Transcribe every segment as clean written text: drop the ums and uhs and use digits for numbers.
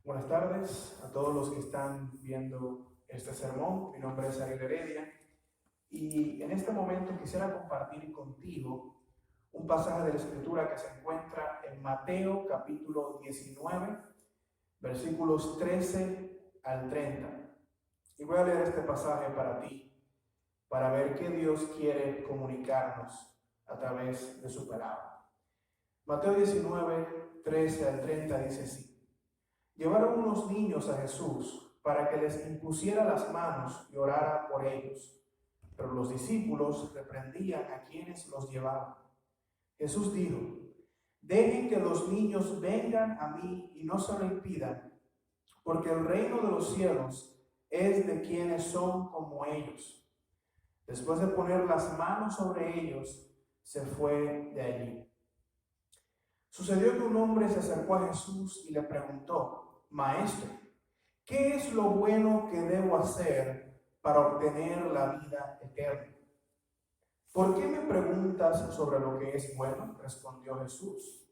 Buenas tardes a todos los que están viendo este sermón. Mi nombre es Ariel Heredia y en este momento quisiera compartir contigo un pasaje de la Escritura que se encuentra en Mateo capítulo 19, versículos 13 al 30. Y voy a leer este pasaje para ti, para ver qué Dios quiere comunicarnos a través de su palabra. Mateo 19, 13 al 30 dice así: Llevaron unos niños a Jesús para que les impusiera las manos y orara por ellos. Pero los discípulos reprendían a quienes los llevaban. Jesús dijo: Dejen que los niños vengan a mí y no se lo impidan, porque el reino de los cielos es de quienes son como ellos. Después de poner las manos sobre ellos, se fue de allí. Sucedió que un hombre se acercó a Jesús y le preguntó: Maestro, ¿qué es lo bueno que debo hacer para obtener la vida eterna? ¿Por qué me preguntas sobre lo que es bueno?, respondió Jesús.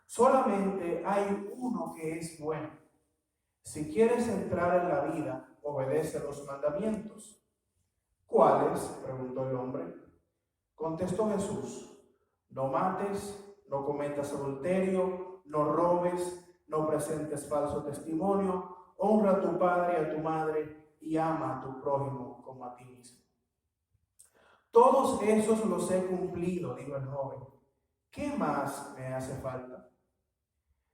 Solamente hay uno que es bueno. Si quieres entrar en la vida, obedece los mandamientos. ¿Cuáles?, preguntó el hombre. Contestó Jesús: No mates, no cometas adulterio, no robes, no presentes falso testimonio, honra a tu padre y a tu madre y ama a tu prójimo como a ti mismo. Todos esos los he cumplido, dijo el joven. ¿Qué más me hace falta?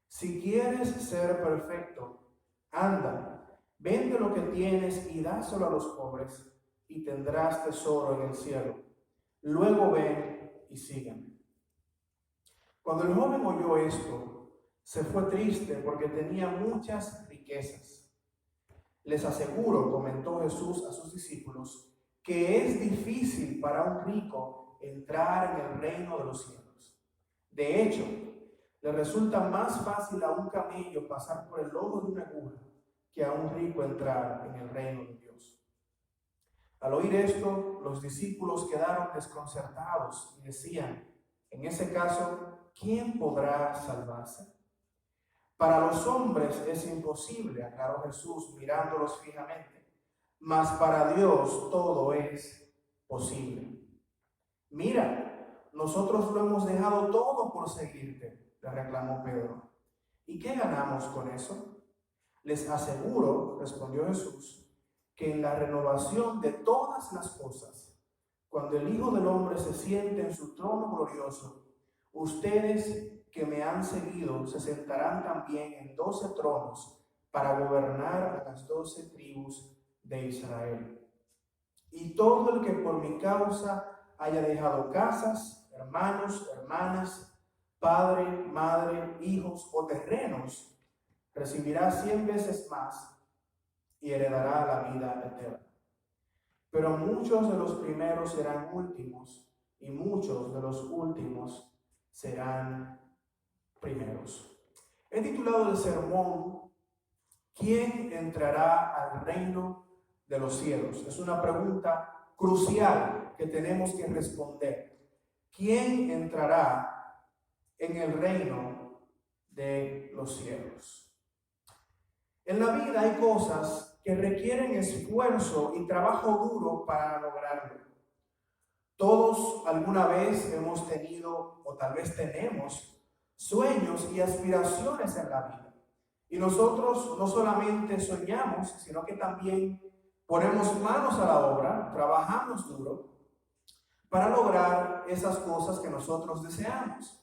Si quieres ser perfecto, anda, vende lo que tienes y dáselo a los pobres y tendrás tesoro en el cielo. Luego ven y sígueme. Cuando el joven oyó esto, se fue triste porque tenía muchas riquezas. Les aseguro, comentó Jesús a sus discípulos, que es difícil para un rico entrar en el reino de los cielos. De hecho, le resulta más fácil a un camello pasar por el ojo de una aguja que a un rico entrar en el reino de Dios. Al oír esto, los discípulos quedaron desconcertados y decían: en ese caso, ¿quién podrá salvarse? Para los hombres es imposible, aclaró Jesús mirándolos fijamente, mas para Dios todo es posible. Mira, nosotros lo hemos dejado todo por seguirte, le reclamó Pedro. ¿Y qué ganamos con eso? Les aseguro, respondió Jesús, que en la renovación de todas las cosas, cuando el Hijo del Hombre se siente en su trono glorioso, ustedes que me han seguido se sentarán también en 12 tronos para gobernar a las 12 tribus de Israel. Y todo el que por mi causa haya dejado casas, hermanos, hermanas, padre, madre, hijos o terrenos, recibirá 100 veces más y heredará la vida eterna. Pero muchos de los primeros serán últimos y muchos de los últimos serán primeros. He titulado el sermón: ¿Quién entrará al reino de los cielos? Es una pregunta crucial que tenemos que responder. ¿Quién entrará en el reino de los cielos? En la vida hay cosas que requieren esfuerzo y trabajo duro para lograrlo. Todos alguna vez hemos tenido, o tal vez tenemos, sueños y aspiraciones en la vida. Y nosotros no solamente soñamos, sino que también ponemos manos a la obra, trabajamos duro para lograr esas cosas que nosotros deseamos.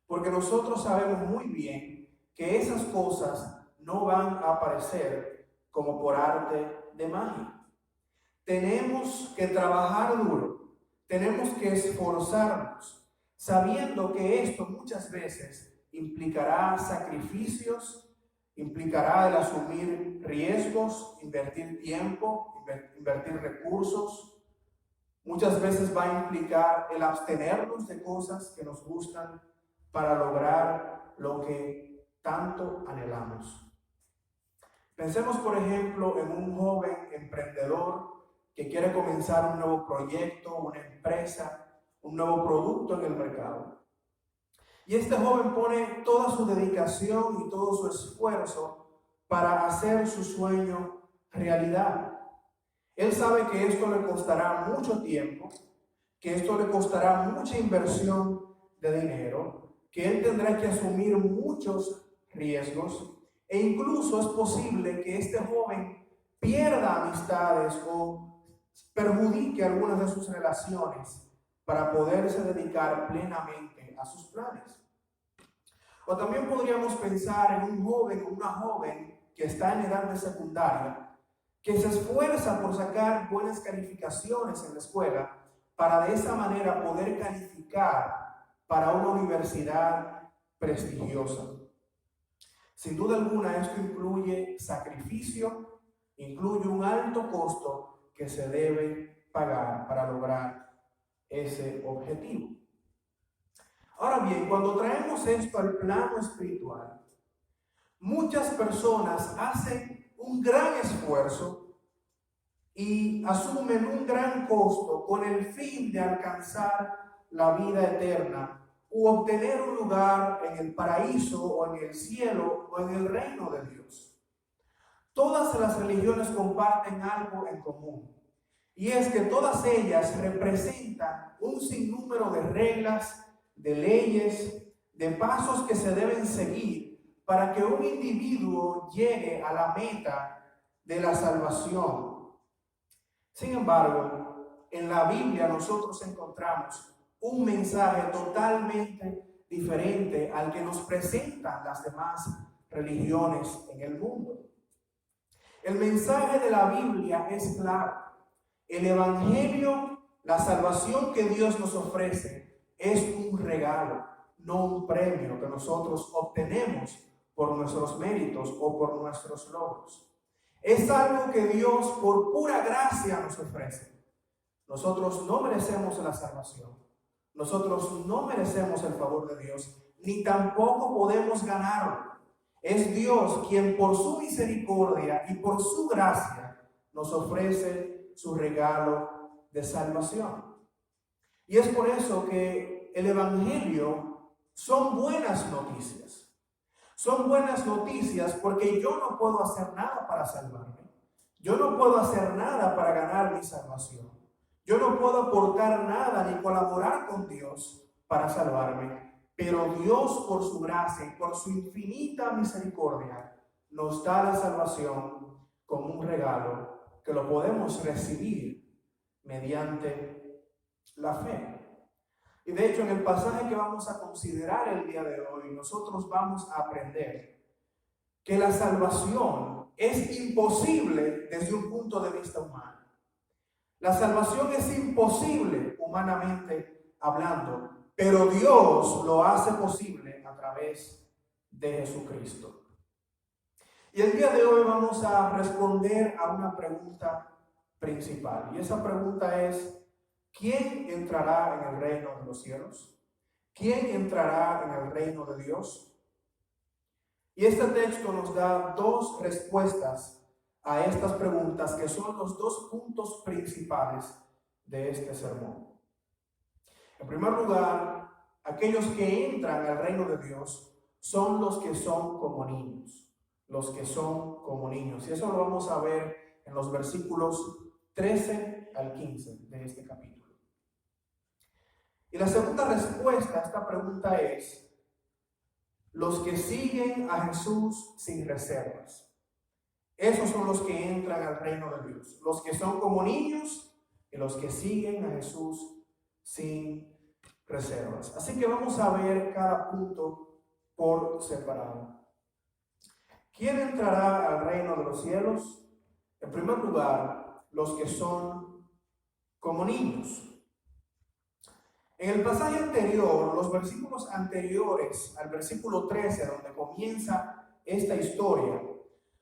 Porque nosotros sabemos muy bien que esas cosas no van a aparecer como por arte de magia. Tenemos que trabajar duro, tenemos que esforzarnos, sabiendo que esto muchas veces implicará sacrificios, implicará el asumir riesgos, invertir tiempo, invertir recursos. Muchas veces va a implicar el abstenernos de cosas que nos gustan para lograr lo que tanto anhelamos. Pensemos, por ejemplo, en un joven emprendedor que quiere comenzar un nuevo proyecto, una empresa, un nuevo producto en el mercado. Y este joven pone toda su dedicación y todo su esfuerzo para hacer su sueño realidad. Él sabe que esto le costará mucho tiempo, que esto le costará mucha inversión de dinero, que él tendrá que asumir muchos riesgos e incluso es posible que este joven pierda amistades o perjudique algunas de sus relaciones para poderse dedicar plenamente a sus planes. O también podríamos pensar en un joven o una joven que está en edad de secundaria, que se esfuerza por sacar buenas calificaciones en la escuela para de esa manera poder calificar para una universidad prestigiosa. Sin duda alguna, esto incluye sacrificio, incluye un alto costo que se debe pagar para lograr ese objetivo. Ahora bien, cuando traemos esto al plano espiritual, muchas personas hacen un gran esfuerzo y asumen un gran costo con el fin de alcanzar la vida eterna u obtener un lugar en el paraíso o en el cielo o en el reino de Dios. Todas las religiones comparten algo en común, y es que todas ellas representan un sinnúmero de reglas, de leyes, de pasos que se deben seguir para que un individuo llegue a la meta de la salvación. Sin embargo, en la Biblia nosotros encontramos un mensaje totalmente diferente al que nos presentan las demás religiones en el mundo. El mensaje de la Biblia es claro. El Evangelio, la salvación que Dios nos ofrece, es un regalo, no un premio que nosotros obtenemos por nuestros méritos o por nuestros logros. Es algo que Dios por pura gracia nos ofrece. Nosotros no merecemos la salvación. Nosotros no merecemos el favor de Dios, ni tampoco podemos ganarlo. Es Dios quien por su misericordia y por su gracia nos ofrece su regalo de salvación. Y es por eso que el Evangelio son buenas noticias. Son buenas noticias porque yo no puedo hacer nada para salvarme. Yo no puedo hacer nada para ganar mi salvación. Yo no puedo aportar nada ni colaborar con Dios para salvarme. Pero Dios, por su gracia y por su infinita misericordia, nos da la salvación como un regalo que lo podemos recibir mediante la fe. Y de hecho, en el pasaje que vamos a considerar el día de hoy, nosotros vamos a aprender que la salvación es imposible desde un punto de vista humano. La salvación es imposible humanamente hablando, pero Dios lo hace posible a través de Jesucristo. Y el día de hoy vamos a responder a una pregunta principal. Y esa pregunta es: ¿quién entrará en el reino de los cielos? ¿Quién entrará en el reino de Dios? Y este texto nos da dos respuestas a estas preguntas, que son los dos puntos principales de este sermón. En primer lugar, aquellos que entran al reino de Dios son los que son como niños. Los que son como niños. Y eso lo vamos a ver en los versículos 13 al 15 de este capítulo. Y la segunda respuesta a esta pregunta es: los que siguen a Jesús sin reservas. Esos son los que entran al reino de Dios. Los que son como niños y los que siguen a Jesús sin reservas. Así que vamos a ver cada punto por separado. ¿Quién entrará al reino de los cielos? En primer lugar, los que son como niños. En el pasaje anterior, los versículos anteriores al versículo 13, donde comienza esta historia,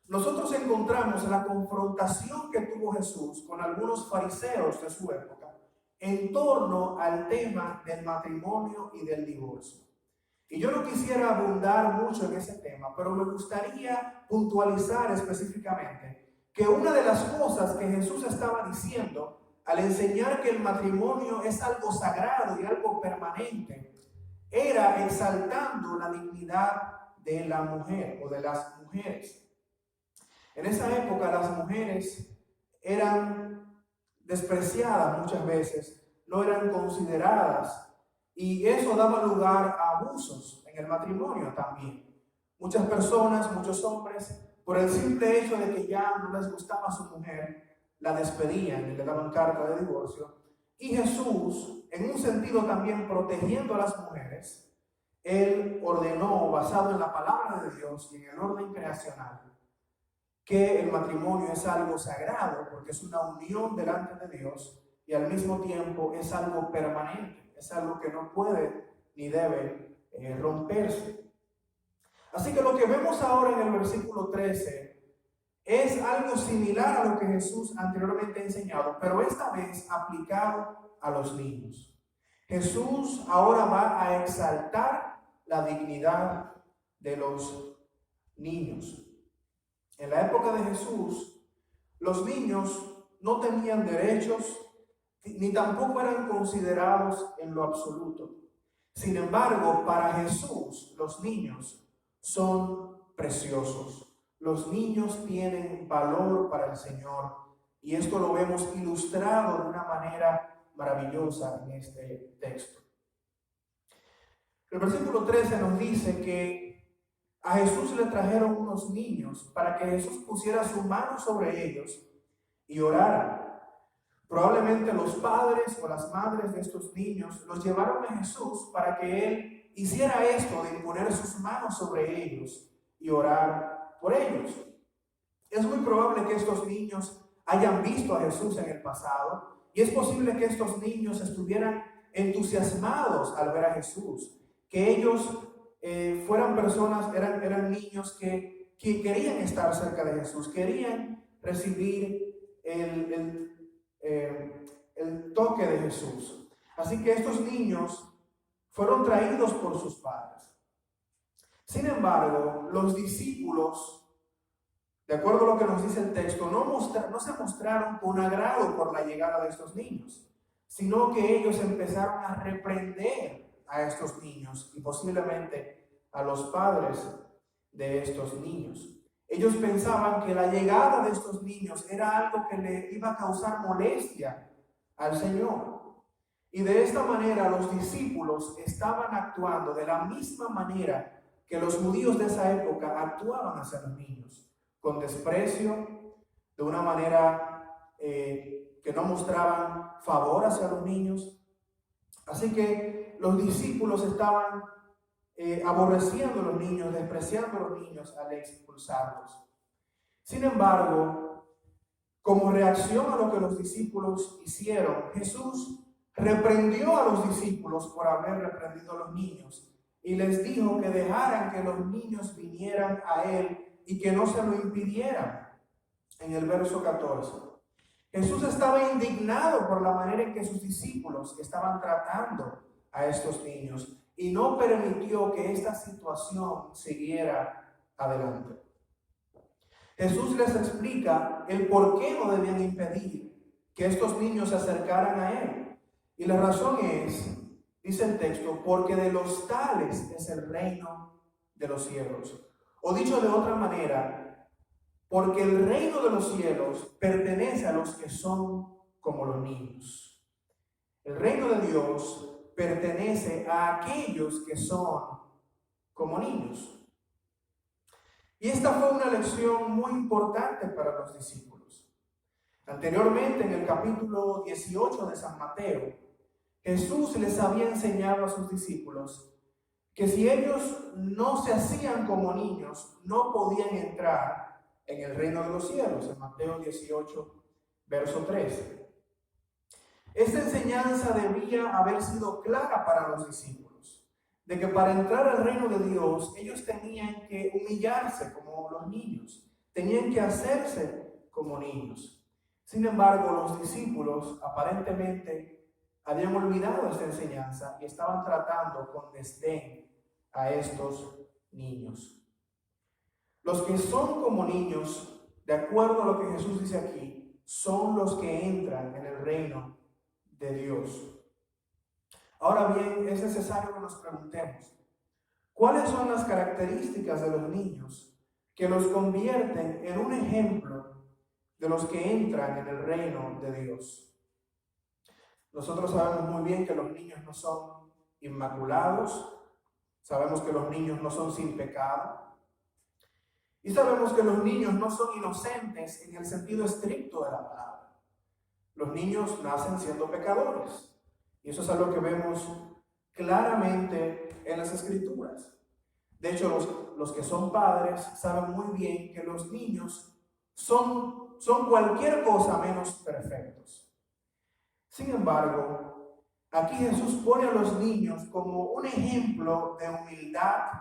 nosotros encontramos la confrontación que tuvo Jesús con algunos fariseos de su época en torno al tema del matrimonio y del divorcio. Y yo no quisiera abundar mucho en ese tema, pero me gustaría puntualizar específicamente que una de las cosas que Jesús estaba diciendo al enseñar que el matrimonio es algo sagrado y algo permanente, era exaltando la dignidad de la mujer o de las mujeres. En esa época las mujeres eran despreciadas muchas veces, no eran consideradas, y eso daba lugar a abusos en el matrimonio también. Muchas personas, muchos hombres, por el simple hecho de que ya no les gustaba a su mujer, la despedían y le daban carta de divorcio. Y Jesús, en un sentido también protegiendo a las mujeres, él ordenó, basado en la palabra de Dios y en el orden creacional, que el matrimonio es algo sagrado porque es una unión delante de Dios y al mismo tiempo es algo permanente, es algo que no puede ni debe romperse. Así que lo que vemos ahora en el versículo 13 es algo similar a lo que Jesús anteriormente ha enseñado, pero esta vez aplicado a los niños. Jesús ahora va a exaltar la dignidad de los niños. En la época de Jesús, los niños no tenían derechos ni tampoco eran considerados en lo absoluto. Sin embargo, para Jesús, los niños son preciosos. Los niños tienen valor para el Señor y esto lo vemos ilustrado de una manera maravillosa en este texto. El versículo 13 nos dice que a Jesús le trajeron unos niños para que Jesús pusiera su mano sobre ellos y orara. Probablemente los padres o las madres de estos niños los llevaron a Jesús para que Él hiciera esto de imponer sus manos sobre ellos y orar por ellos. Es muy probable que estos niños hayan visto a Jesús en el pasado y es posible que estos niños estuvieran entusiasmados al ver a Jesús, que ellos fueran personas, eran niños que querían estar cerca de Jesús, querían recibir el toque de Jesús. Así que estos niños fueron traídos por sus padres. Sin embargo, los discípulos, de acuerdo a lo que nos dice el texto, no se mostraron con agrado por la llegada de estos niños, sino que ellos empezaron a reprender a estos niños y posiblemente a los padres de estos niños. Ellos pensaban que la llegada de estos niños era algo que le iba a causar molestia al Señor. Y de esta manera los discípulos estaban actuando de la misma manera que los judíos de esa época actuaban hacia los niños, con desprecio, de una manera que no mostraban favor hacia los niños. Así que los discípulos estaban aborreciendo a los niños, despreciando a los niños al expulsarlos. Sin embargo, como reacción a lo que los discípulos hicieron, Jesús reprendió a los discípulos por haber reprendido a los niños y les dijo que dejaran que los niños vinieran a Él y que no se lo impidieran. En el verso 14. Jesús estaba indignado por la manera en que sus discípulos estaban tratando a estos niños y no permitió que esta situación siguiera adelante. Jesús les explica el por qué no debían impedir que estos niños se acercaran a Él. Y la razón es, dice el texto, porque de los tales es el reino de los cielos. O dicho de otra manera, porque el reino de los cielos pertenece a los que son como los niños. El reino de Dios pertenece a aquellos que son como niños. Y esta fue una lección muy importante para los discípulos. Anteriormente, en el capítulo 18 de San Mateo, Jesús les había enseñado a sus discípulos que si ellos no se hacían como niños, no podían entrar en el reino de los cielos, en Mateo 18, verso 13. Esta enseñanza debía haber sido clara para los discípulos, de que para entrar al reino de Dios, ellos tenían que humillarse como los niños, tenían que hacerse como niños. Sin embargo, los discípulos aparentemente habían olvidado esta enseñanza y estaban tratando con desdén a estos niños. Los que son como niños, de acuerdo a lo que Jesús dice aquí, son los que entran en el reino de Dios. Ahora bien, es necesario que nos preguntemos, ¿cuáles son las características de los niños que los convierten en un ejemplo de los que entran en el reino de Dios. Nosotros sabemos muy bien que los niños no son inmaculados, sabemos que los niños no son sin pecado, y sabemos que los niños no son inocentes en el sentido estricto de la palabra. Los niños nacen siendo pecadores, y eso es algo que vemos claramente en las Escrituras. De hecho, los que son padres saben muy bien que los niños son cualquier cosa menos perfectos. Sin embargo, aquí Jesús pone a los niños como un ejemplo de humildad,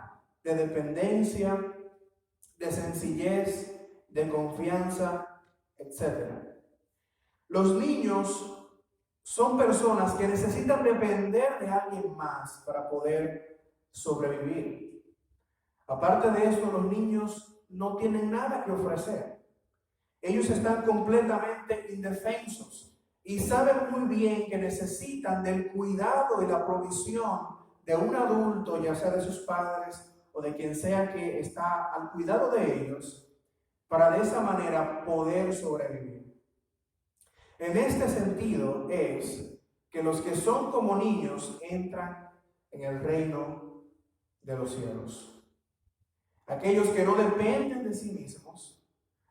de dependencia, de sencillez, de confianza, etc. Los niños son personas que necesitan depender de alguien más para poder sobrevivir. Aparte de eso, los niños no tienen nada que ofrecer. Ellos están completamente indefensos y saben muy bien que necesitan del cuidado y la provisión de un adulto, ya sea de sus padres o de quien sea que está al cuidado de ellos, para de esa manera poder sobrevivir. En este sentido es que los que son como niños entran en el reino de los cielos. Aquellos que no dependen de sí mismos,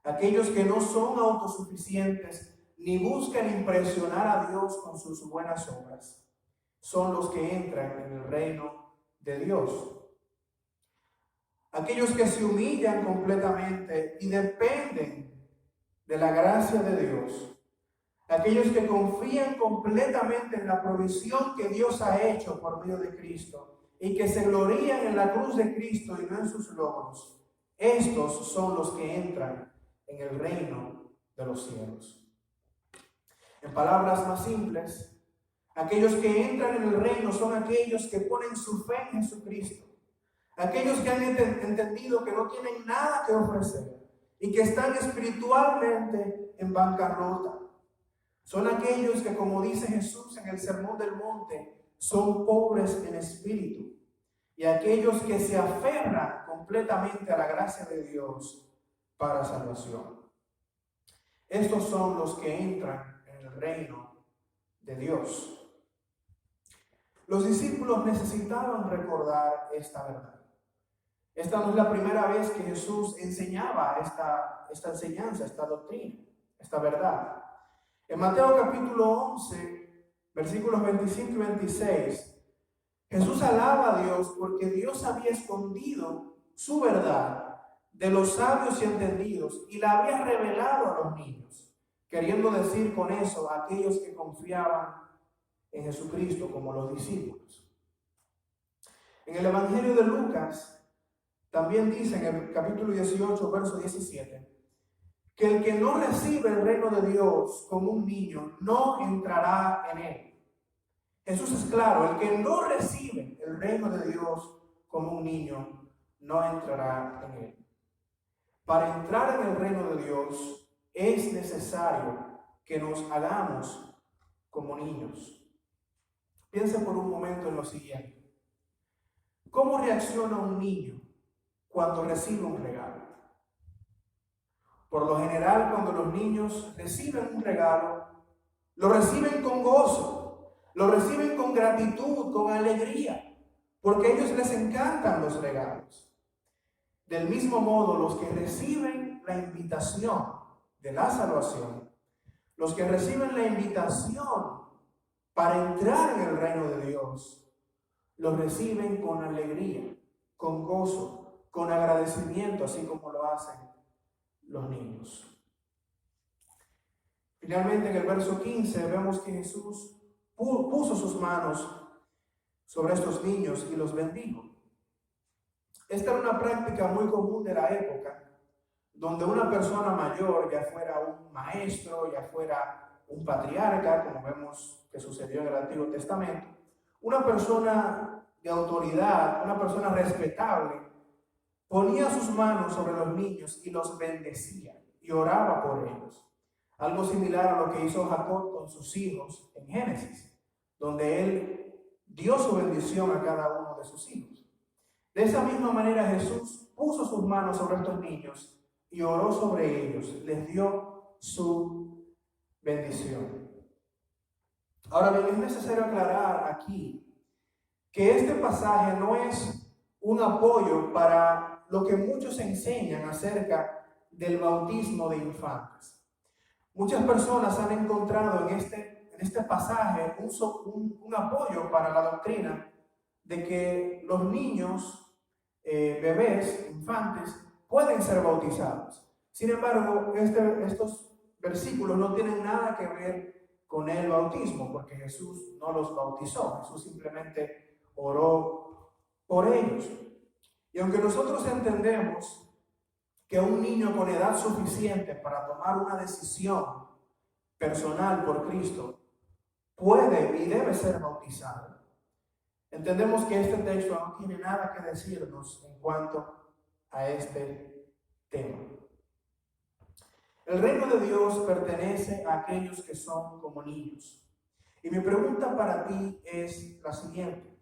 aquellos que no son autosuficientes ni buscan impresionar a Dios con sus buenas obras, son los que entran en el reino de Dios. Aquellos que se humillan completamente y dependen de la gracia de Dios. Aquellos que confían completamente en la provisión que Dios ha hecho por medio de Cristo y que se glorían en la cruz de Cristo y no en sus logros. Estos son los que entran en el reino de los cielos. En palabras más simples, aquellos que entran en el reino son aquellos que ponen su fe en Jesucristo. Aquellos que han entendido que no tienen nada que ofrecer y que están espiritualmente en bancarrota. Son aquellos que, como dice Jesús en el Sermón del Monte, son pobres en espíritu. Y aquellos que se aferran completamente a la gracia de Dios para salvación. Estos son los que entran en el reino de Dios. Los discípulos necesitaban recordar esta verdad. Esta no es la primera vez que Jesús enseñaba esta enseñanza, esta doctrina, esta verdad. En Mateo capítulo 11, versículos 25 y 26, Jesús alaba a Dios porque Dios había escondido su verdad de los sabios y entendidos y la había revelado a los niños, queriendo decir con eso a aquellos que confiaban en Jesucristo como los discípulos. En el Evangelio de Lucas también dice en el capítulo 18, verso 17, que el que no recibe el reino de Dios como un niño no entrará en él. Jesús es claro, el que no recibe el reino de Dios como un niño no entrará en él. Para entrar en el reino de Dios es necesario que nos hagamos como niños. Piensen por un momento en lo siguiente. ¿Cómo reacciona un niño cuando recibe un regalo? Por lo general, cuando los niños reciben un regalo, lo reciben con gozo, lo reciben con gratitud, con alegría, porque a ellos les encantan los regalos. Del mismo modo, los que reciben la invitación de la salvación, los que reciben la invitación para entrar en el reino de Dios, lo reciben con alegría, con gozo, con agradecimiento, así como lo hacen los niños. Finalmente, en el verso 15 vemos que Jesús puso sus manos sobre estos niños y los bendijo. Esta era una práctica muy común de la época, donde una persona mayor, ya fuera un maestro, ya fuera un patriarca, como vemos que sucedió en el Antiguo Testamento, una persona de autoridad, una persona respetable, ponía sus manos sobre los niños y los bendecía y oraba por ellos. Algo similar a lo que hizo Jacob con sus hijos en Génesis, donde él dio su bendición a cada uno de sus hijos. De esa misma manera Jesús puso sus manos sobre estos niños y oró sobre ellos, les dio su bendición. Ahora bien, es necesario aclarar aquí que este pasaje no es un apoyo para lo que muchos enseñan acerca del bautismo de infantes. Muchas personas han encontrado en este pasaje un apoyo para la doctrina de que los niños, bebés, infantes, pueden ser bautizados. Sin embargo, estos versículos no tienen nada que ver con el bautismo, porque Jesús no los bautizó, Jesús simplemente oró por ellos. Y aunque nosotros entendemos que un niño con edad suficiente para tomar una decisión personal por Cristo puede y debe ser bautizado, entendemos que este texto no tiene nada que decirnos en cuanto a este tema. El reino de Dios pertenece a aquellos que son como niños. Y mi pregunta para ti es la siguiente: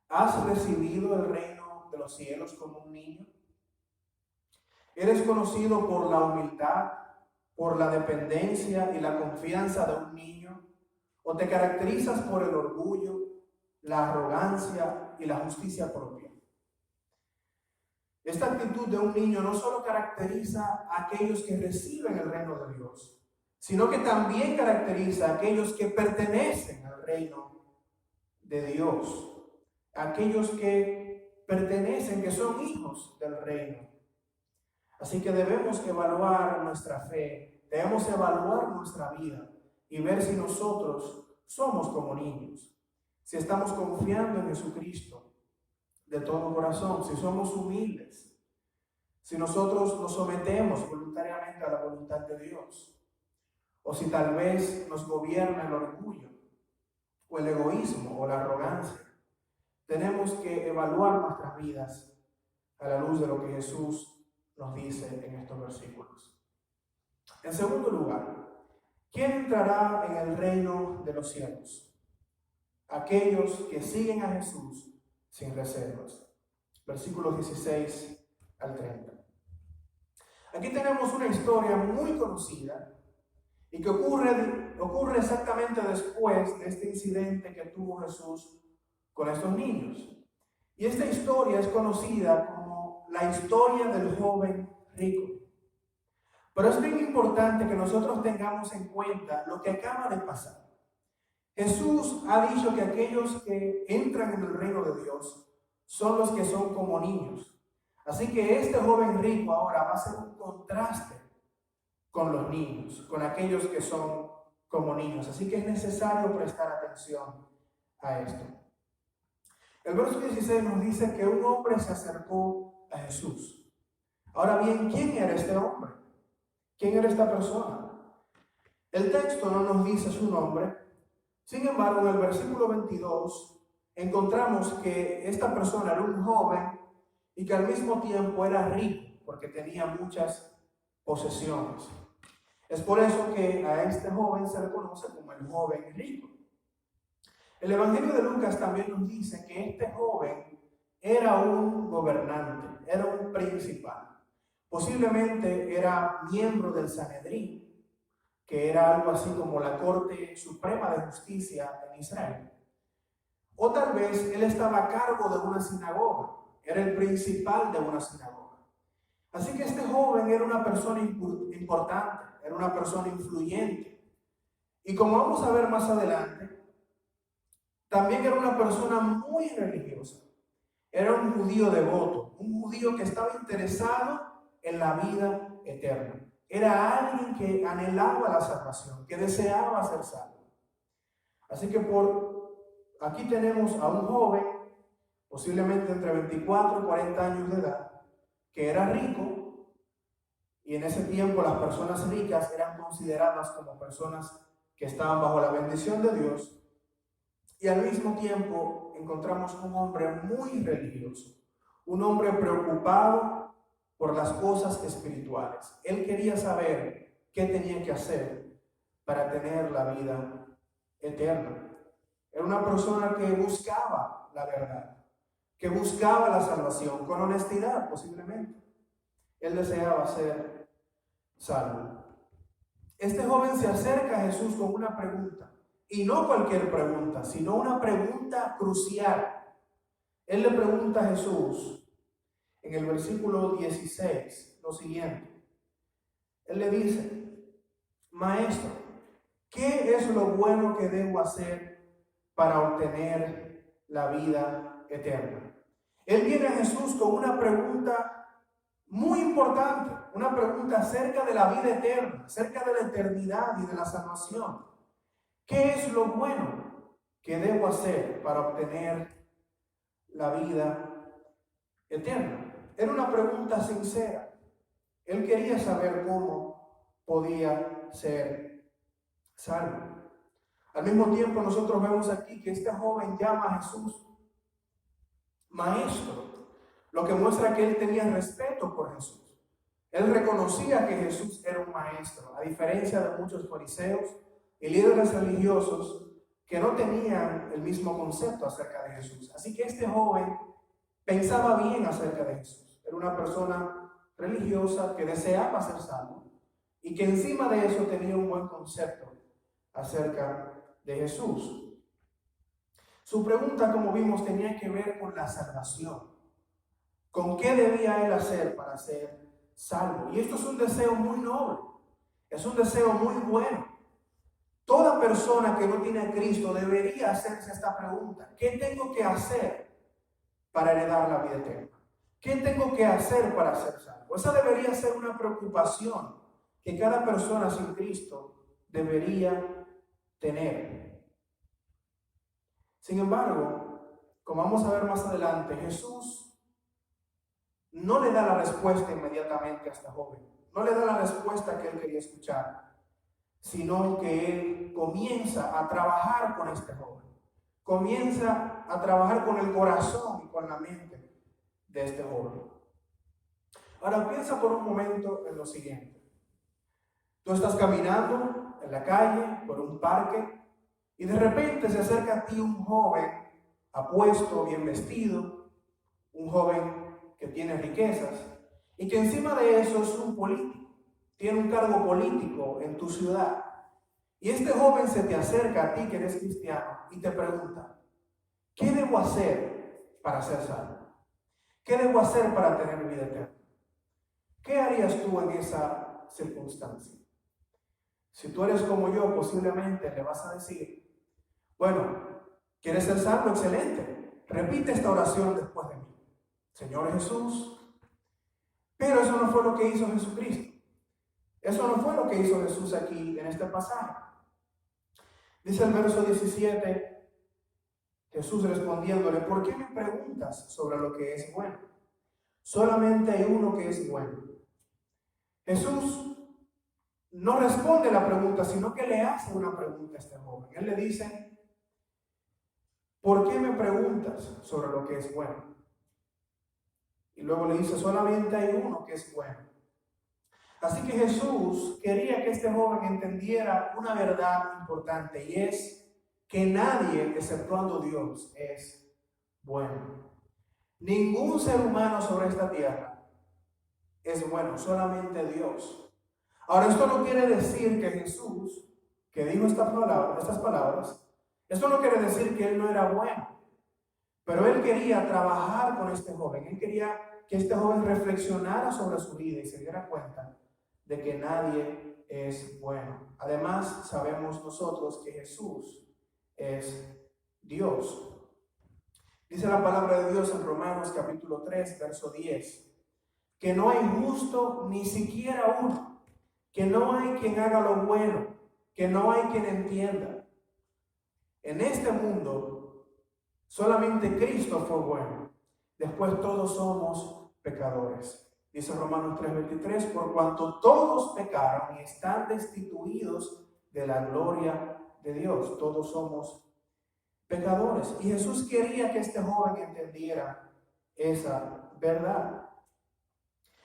¿has recibido el reino de los cielos como un niño? ¿Eres conocido por la humildad, por la dependencia y la confianza de un niño? ¿O te caracterizas por el orgullo, la arrogancia y la justicia propia? Esta actitud de un niño no solo caracteriza a aquellos que reciben el reino de Dios, sino que también caracteriza a aquellos que pertenecen al reino de Dios, aquellos que pertenecen, que son hijos del reino. Así que debemos evaluar nuestra fe, debemos evaluar nuestra vida y ver si nosotros somos como niños, si estamos confiando en Jesucristo de todo corazón, si somos humildes, si nosotros nos sometemos voluntariamente a la voluntad de Dios, o si tal vez nos gobierna el orgullo, o el egoísmo, o la arrogancia. Tenemos que evaluar nuestras vidas a la luz de lo que Jesús nos dice en estos versículos. En segundo lugar, ¿quién entrará en el reino de los cielos? Aquellos que siguen a Jesús sin reservas. Versículos 16 al 30. Aquí tenemos una historia muy conocida y que ocurre exactamente después de este incidente que tuvo Jesús con estos niños. Y esta historia es conocida como la historia del joven rico. Pero es bien importante que nosotros tengamos en cuenta lo que acaba de pasar. Jesús ha dicho que aquellos que entran en el reino de Dios son los que son como niños. Así que este joven rico ahora va a ser un contraste con los niños, con aquellos que son como niños. Así que es necesario prestar atención a esto. El verso 16 nos dice que un hombre se acercó a Jesús. Ahora bien, ¿quién era este hombre? ¿Quién era esta persona? El texto no nos dice su nombre. Sin embargo, en el versículo 22 encontramos que esta persona era un joven y que al mismo tiempo era rico porque tenía muchas posesiones. Es por eso que a este joven se le conoce como el joven rico. El Evangelio de Lucas también nos dice que este joven era un gobernante, era un principal. Posiblemente era miembro del Sanedrín, que era algo así como la Corte Suprema de Justicia en Israel. O tal vez él estaba a cargo de una sinagoga, era el principal de una sinagoga. Así que este joven era una persona importante, era una persona influyente. Y como vamos a ver más adelante, también era una persona muy religiosa. Era un judío devoto, un judío que estaba interesado en la vida eterna. Era alguien que anhelaba la salvación, que deseaba ser salvo. Así que aquí tenemos a un joven, posiblemente entre 24 y 40 años de edad, que era rico, y en ese tiempo las personas ricas eran consideradas como personas que estaban bajo la bendición de Dios. Y al mismo tiempo encontramos un hombre muy religioso, un hombre preocupado por las cosas espirituales. Él quería saber qué tenía que hacer para tener la vida eterna. Era una persona que buscaba la verdad, que buscaba la salvación con honestidad posiblemente. Él deseaba ser salvo. Este joven se acerca a Jesús con una pregunta, y no cualquier pregunta, sino una pregunta crucial. Él le pregunta a Jesús en el versículo 16 lo siguiente. Él le dice: Maestro, ¿qué es lo bueno que debo hacer para obtener la vida eterna? Él viene a Jesús con una pregunta muy importante, una pregunta acerca de la vida eterna, acerca de la eternidad y de la salvación. ¿Qué es lo bueno que debo hacer para obtener la vida eterna? Era una pregunta sincera. Él quería saber cómo podía ser salvo. Al mismo tiempo, nosotros vemos aquí que este joven llama a Jesús maestro, lo que muestra que él tenía respeto por Jesús. Él reconocía que Jesús era un maestro, a diferencia de muchos fariseos y líderes religiosos que no tenían el mismo concepto acerca de Jesús. Así que este joven pensaba bien acerca de Jesús. Era una persona religiosa que deseaba ser salvo y que encima de eso tenía un buen concepto acerca de Jesús. Su pregunta, como vimos, tenía que ver con la salvación. ¿Con qué debía él hacer para ser salvo? Y esto es un deseo muy noble, es un deseo muy bueno. Toda persona que no tiene a Cristo debería hacerse esta pregunta: ¿qué tengo que hacer para heredar la vida eterna? ¿Qué tengo que hacer para ser salvo? Esa debería ser una preocupación que cada persona sin Cristo debería tener. Sin embargo, como vamos a ver más adelante, Jesús no le da la respuesta inmediatamente a este joven. No le da la respuesta que él quería escuchar, sino que él comienza a trabajar con este joven. Comienza a trabajar con el corazón y con la mente de este joven. Ahora piensa por un momento en lo siguiente. Tú estás caminando en la calle, por un parque, y de repente se acerca a ti un joven apuesto, bien vestido, un joven que tiene riquezas y que encima de eso es un político, tiene un cargo político en tu ciudad. Y este joven se te acerca a ti que eres cristiano y te pregunta: ¿qué debo hacer para ser salvo? ¿Qué debo hacer para tener vida eterna? ¿Qué harías tú en esa circunstancia? Si tú eres como yo, posiblemente le vas a decir: bueno, ¿quieres ser salvo? Excelente. Repite esta oración después de mí. Señor Jesús. Pero eso no fue lo que hizo Jesucristo. Eso no fue lo que hizo Jesús aquí en este pasaje. Dice el verso 17, Jesús respondiéndole: ¿por qué me preguntas sobre lo que es bueno? Solamente hay uno que es bueno. Jesús no responde la pregunta, sino que le hace una pregunta a este joven. Él le dice: ¿por qué me preguntas sobre lo que es bueno? Y luego le dice: solamente hay uno que es bueno. Así que Jesús quería que este joven entendiera una verdad importante, y es que nadie, exceptuando Dios, es bueno. Ningún ser humano sobre esta tierra es bueno, solamente Dios. Ahora, esto no quiere decir que Jesús, que dijo estas palabras, esto no quiere decir que él no era bueno, pero él quería trabajar con este joven. Él quería que este joven reflexionara sobre su vida y se diera cuenta de que nadie es bueno. Además, sabemos nosotros que Jesús es Dios. Dice la palabra de Dios en Romanos capítulo 3, verso 10, que no hay justo ni siquiera uno, que no hay quien haga lo bueno, que no hay quien entienda. En este mundo, solamente Cristo fue bueno. Después todos somos pecadores. Dice Romanos 3:23, por cuanto todos pecaron y están destituidos de la gloria de Dios. Todos somos pecadores. Y Jesús quería que este joven entendiera esa verdad.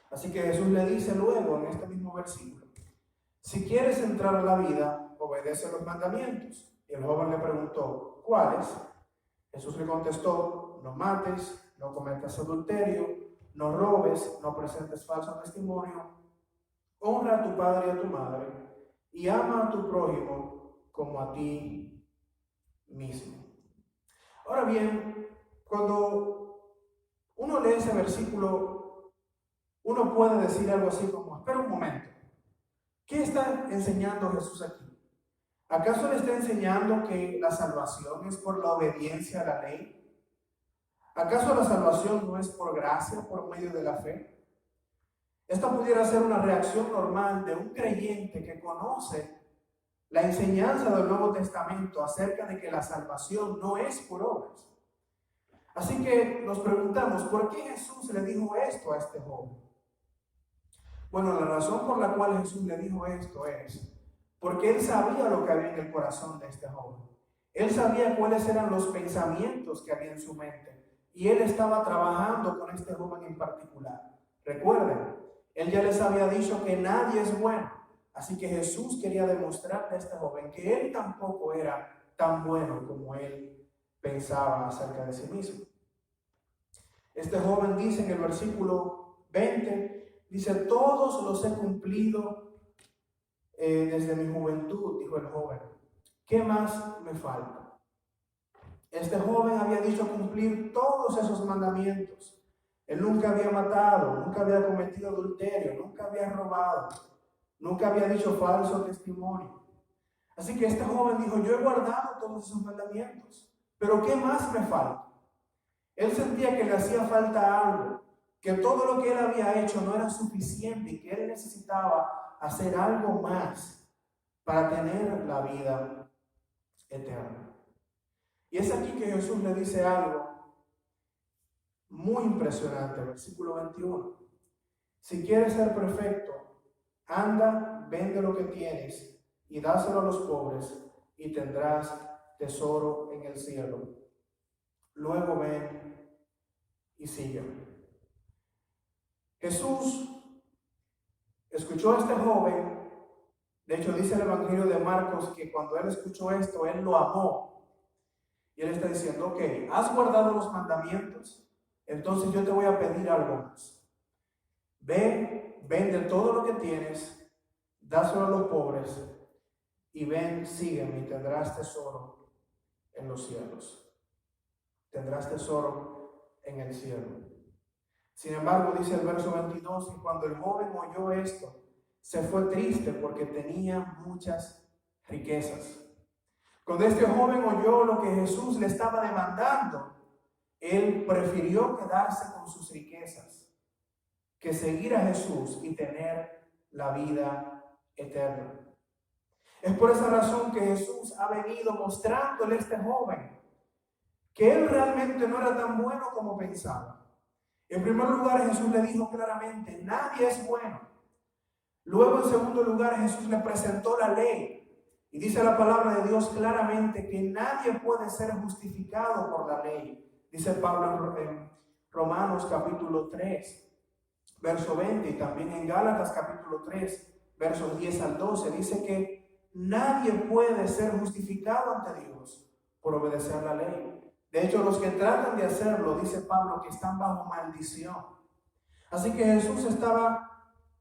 Así que Jesús le dice luego en este mismo versículo: si quieres entrar a la vida, obedece los mandamientos. Y el joven le preguntó: ¿cuáles? Jesús le contestó: no mates, no cometas adulterio, no robes, no presentes falso testimonio, honra a tu padre y a tu madre, y ama a tu prójimo como a ti mismo. Ahora bien, cuando uno lee ese versículo, uno puede decir algo así como, espera un momento, ¿qué está enseñando Jesús aquí? ¿Acaso le está enseñando que la salvación es por la obediencia a la ley? ¿Acaso la salvación no es por gracia, por medio de la fe? Esta pudiera ser una reacción normal de un creyente que conoce la enseñanza del Nuevo Testamento acerca de que la salvación no es por obras. Así que nos preguntamos, ¿por qué Jesús le dijo esto a este joven? Bueno, la razón por la cual Jesús le dijo esto es porque él sabía lo que había en el corazón de este joven. Él sabía cuáles eran los pensamientos que había en su mente. Y él estaba trabajando con este joven en particular. Recuerden, él ya les había dicho que nadie es bueno. Así que Jesús quería demostrarle a este joven que él tampoco era tan bueno como él pensaba acerca de sí mismo. Este joven dice en el versículo 20, dice, todos los he cumplido desde mi juventud, dijo el joven. ¿Qué más me falta? Este joven había dicho cumplir todos esos mandamientos. Él nunca había matado, nunca había cometido adulterio, nunca había robado, nunca había dicho falso testimonio. Así que este joven dijo, yo he guardado todos esos mandamientos, pero ¿qué más me falta? Él sentía que le hacía falta algo, que todo lo que él había hecho no era suficiente y que él necesitaba hacer algo más para tener la vida eterna. Y es aquí que Jesús le dice algo muy impresionante, versículo 21. Si quieres ser perfecto, anda, vende lo que tienes y dáselo a los pobres y tendrás tesoro en el cielo. Luego ven y sígueme. Jesús escuchó a este joven. De hecho, dice el Evangelio de Marcos que cuando él escuchó esto, él lo amó. Y él está diciendo, ok, has guardado los mandamientos, entonces yo te voy a pedir algo más. Ve, vende todo lo que tienes, dáselo a los pobres, y ven, sígueme y tendrás tesoro en los cielos. Tendrás tesoro en el cielo. Sin embargo, dice el verso 22, y cuando el joven oyó esto, se fue triste porque tenía muchas riquezas. Cuando este joven oyó lo que Jesús le estaba demandando, él prefirió quedarse con sus riquezas que seguir a Jesús y tener la vida eterna. Es por esa razón que Jesús ha venido mostrándole a este joven que él realmente no era tan bueno como pensaba. En primer lugar, Jesús le dijo claramente, nadie es bueno. Luego, en segundo lugar, Jesús le presentó la ley. Y dice la palabra de Dios claramente que nadie puede ser justificado por la ley. Dice Pablo en Romanos capítulo 3, verso 20, y también en Gálatas capítulo 3, versos 10 al 12, dice que nadie puede ser justificado ante Dios por obedecer la ley. De hecho, los que tratan de hacerlo, dice Pablo, que están bajo maldición. Así que Jesús estaba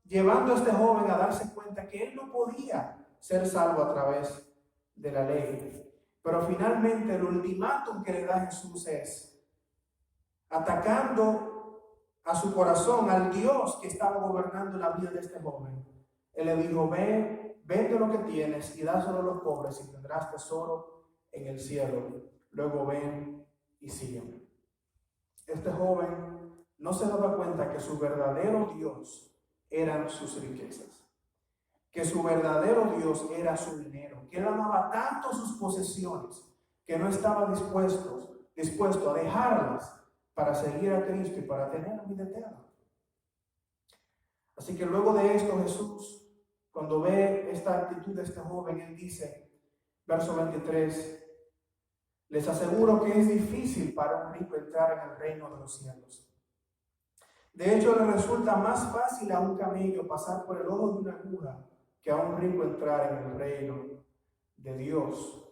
llevando a este joven a darse cuenta que él no podía ser salvo a través de la ley. Pero finalmente el ultimátum que le da Jesús es atacando a su corazón, al Dios que estaba gobernando la vida de este joven. Él le dijo, ve, vende lo que tienes y dáselo a los pobres y tendrás tesoro en el cielo. Luego ven y sígueme. Este joven no se daba cuenta que su verdadero Dios eran sus riquezas, que su verdadero Dios era su dinero, que él amaba tanto sus posesiones que no estaba dispuesto a dejarlas para seguir a Cristo y para tener vida eterna. Así que luego de esto Jesús, cuando ve esta actitud de este joven, él dice, verso 23, les aseguro que es difícil para un rico entrar en el reino de los cielos. De hecho, le resulta más fácil a un camello pasar por el ojo de una aguja que a un rico entrar en el reino de Dios.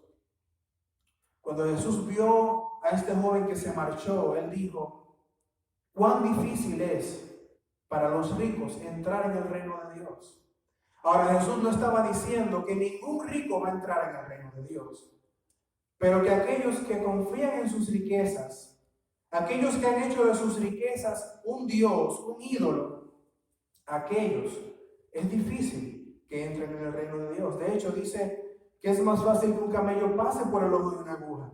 Cuando Jesús vio a este joven que se marchó, él dijo, cuán difícil es para los ricos entrar en el reino de Dios. Ahora, Jesús no estaba diciendo que ningún rico va a entrar en el reino de Dios, pero que aquellos que confían en sus riquezas, aquellos que han hecho de sus riquezas un Dios, un ídolo, aquellos es difícil que entren en el reino de Dios. De hecho, dice que es más fácil que un camello pase por el ojo de una aguja.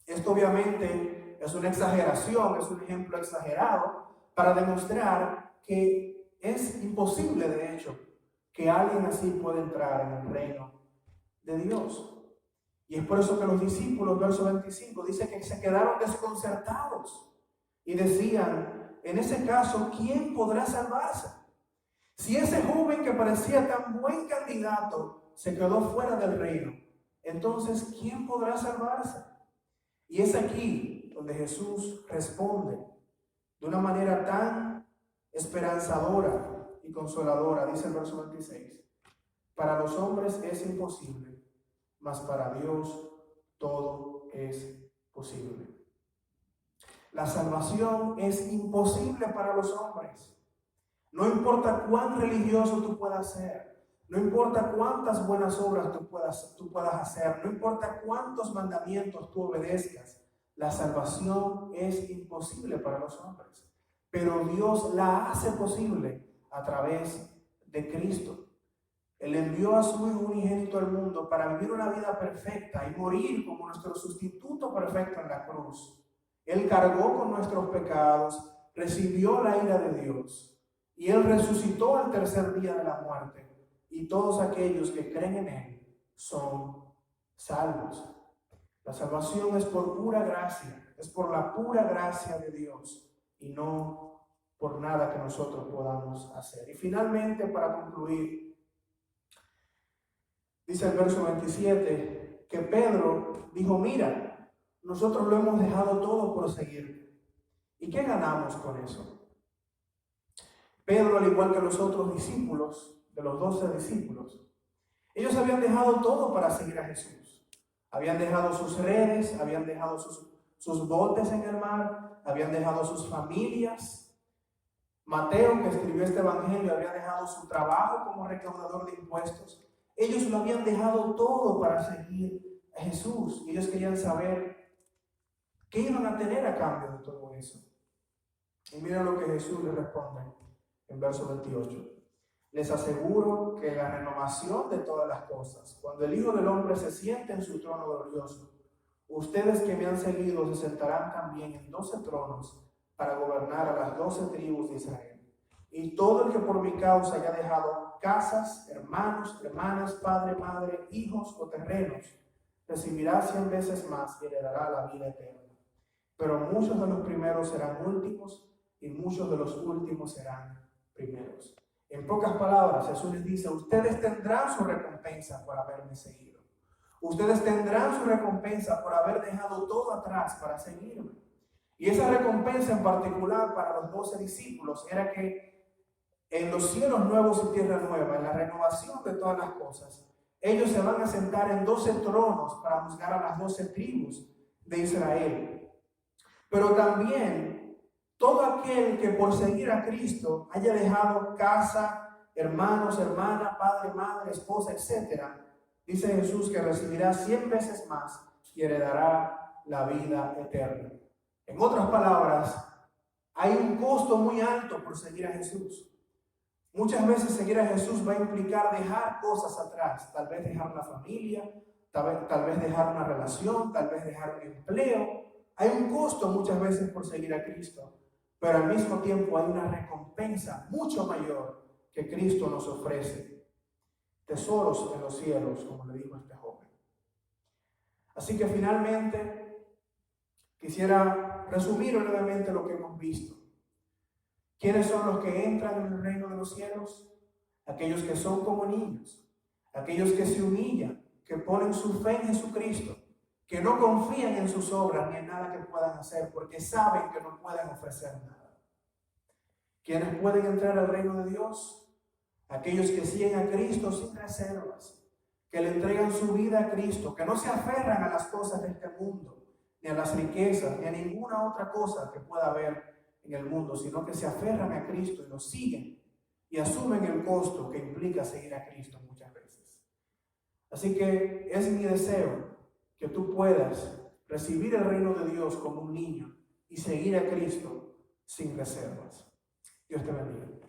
Esto obviamente es una exageración, es un ejemplo exagerado para demostrar que es imposible, de hecho, que alguien así pueda entrar en el reino de Dios. Y es por eso que los discípulos, verso 25, dice que se quedaron desconcertados y decían, en ese caso, ¿quién podrá salvarse? Si ese joven que parecía tan buen candidato se quedó fuera del reino, entonces, ¿quién podrá salvarse? Y es aquí donde Jesús responde de una manera tan esperanzadora y consoladora. Dice el verso 26, para los hombres es imposible, mas para Dios todo es posible. La salvación es imposible para los hombres. No importa cuán religioso tú puedas ser, no importa cuántas buenas obras tú puedas hacer, no importa cuántos mandamientos tú obedezcas, la salvación es imposible para los hombres. Pero Dios la hace posible a través de Cristo. Él envió a su Hijo unigénito al mundo para vivir una vida perfecta y morir como nuestro sustituto perfecto en la cruz. Él cargó con nuestros pecados, recibió la ira de Dios y Él resucitó al tercer día de la muerte. Y todos aquellos que creen en Él son salvos. La salvación es por pura gracia, es por la pura gracia de Dios y no por nada que nosotros podamos hacer. Y finalmente, para concluir, dice el verso 27 que Pedro dijo, mira, nosotros lo hemos dejado todo por seguirte. ¿Y qué ganamos con eso? Pedro, al igual que los otros discípulos, de los 12 discípulos, ellos habían dejado todo para seguir a Jesús. Habían dejado sus redes, habían dejado sus botes en el mar, habían dejado sus familias. Mateo, que escribió este evangelio, había dejado su trabajo como recaudador de impuestos. Ellos lo habían dejado todo para seguir a Jesús. Y ellos querían saber qué iban a tener a cambio de todo eso. Y miren lo que Jesús les responde en verso 28. Les aseguro que la renovación de todas las cosas, cuando el Hijo del Hombre se siente en su trono glorioso, ustedes que me han seguido se sentarán también en 12 tronos para gobernar a las 12 tribus de Israel. Y todo el que por mi causa haya dejado casas, hermanos, hermanas, padre, madre, hijos o terrenos, recibirá 100 veces más y heredará la vida eterna. Pero muchos de los primeros serán últimos y muchos de los últimos serán primeros. En pocas palabras, Jesús les dice, ustedes tendrán su recompensa por haberme seguido. Ustedes tendrán su recompensa por haber dejado todo atrás para seguirme. Y esa recompensa en particular para los 12 discípulos era que en los cielos nuevos y tierra nueva, en la renovación de todas las cosas, ellos se van a sentar en 12 tronos para juzgar a las 12 tribus de Israel. Pero también todo aquel que por seguir a Cristo haya dejado casa, hermanos, hermana, padre, madre, esposa, etc., dice Jesús que recibirá 100 veces más y heredará la vida eterna. En otras palabras, hay un costo muy alto por seguir a Jesús. Muchas veces seguir a Jesús va a implicar dejar cosas atrás, tal vez dejar la familia, tal vez dejar una relación, tal vez dejar un empleo. Hay un costo muchas veces por seguir a Cristo. Pero al mismo tiempo hay una recompensa mucho mayor que Cristo nos ofrece. Tesoros en los cielos, como le dijo este joven. Así que finalmente quisiera resumir brevemente lo que hemos visto. ¿Quiénes son los que entran en el reino de los cielos? Aquellos que son como niños, aquellos que se humillan, que ponen su fe en Jesucristo, que no confían en sus obras ni en nada que puedan hacer porque saben que no pueden ofrecer nada. ¿Quiénes pueden entrar al reino de Dios? Aquellos que siguen a Cristo sin reservas, que le entregan su vida a Cristo, que no se aferran a las cosas de este mundo, ni a las riquezas, ni a ninguna otra cosa que pueda haber en el mundo, sino que se aferran a Cristo y lo siguen y asumen el costo que implica seguir a Cristo muchas veces. Así que es mi deseo que tú puedas recibir el reino de Dios como un niño y seguir a Cristo sin reservas. Dios te bendiga.